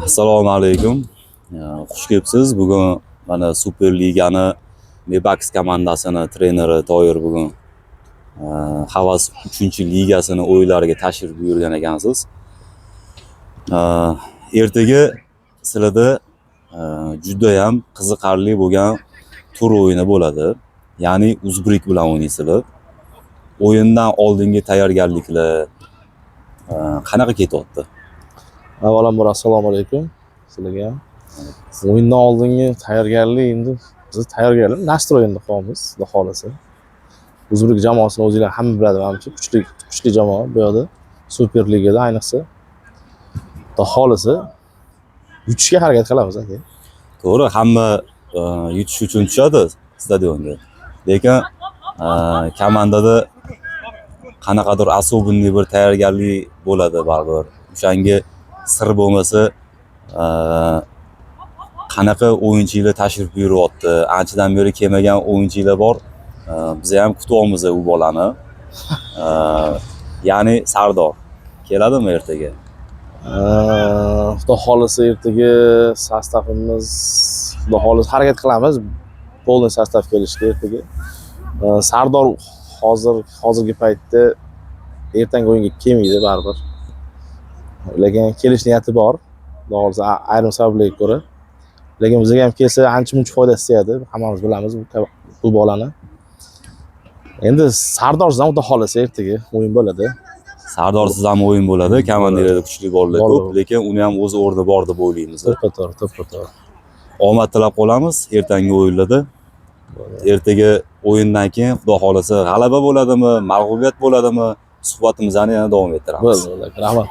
Assalomu alaykum. Xush kelibsiz. Bugun mana Super Ligani Mebax komandasini treneri Toyir bugun Havas 3-ligasini o'yinlariga tashrif buyurgan ekansiz. Ertaga sizlarda juda ham qiziqarli bo'lgan tur o'yini bo'ladi. Ya'ni Uzbek bilan o'ynaysizlar. O'yindan oldingi tayyorgarliklar qanaqa ketyapti? Avvalambor assalomu alaykum sizlarga ham. O'yindan oldingi tayyorgarlik endi biz tayyorgarlik nastroyenda qolamiz, xudo xolasa. O'zbek jamoasini o'zinglar hamma biladi, menimcha kuchli jamoa bu yoqda Super Ligada ayniqsa. Xudo xolasa yutishga harakat qilamiz aka. To'g'ri, hamma yutish uchun tushadi stadionga. Lekin komandada qanaqadir особенный bir tayyorgarlik bo'ladi baribir. O'shanga sir bo'lmasa, qanaqa o'yinchilar tashrif buyuryapti, anchadan beri kelmagan o'yinchilar bor. Biz ham kutyapmiz u bolani. Ya'ni Sardor keladimi ertaga? Xudo xolasa ertaga sostavimiz, xudo xolasa harakat qilamiz polniy sostav kelishga ertaga. Sardor hozirgi paytda ertangi o'yinga kelmaydi baribir. Lekin kelish niyati bor. Xudo xolasa ayrim sabablarga ko'ra. Lekin bizga ham kelsa ancha-muncha foydasi tegadi. Hammamiz bilamiz bu bolani. Endi Sardorsiz ham xudo xolasa ertaga o'yin bo'ladi. Sardorsiz ham o'yin bo'ladi. Komandirlarda kuchli bolalar ko'p, lekin uni ham o'z o'rni bor deb o'ylaymiz. To'ppa-to'g'ri. Omad tilab qolamiz ertangi o'yinlarda. Ertaga o'yindan keyin xudo xolasa g'alaba bo'ladimi, mag'lubiyat bo'ladimi, suhbatimizni yana davom ettiramiz. Bo'ldi, rahmat.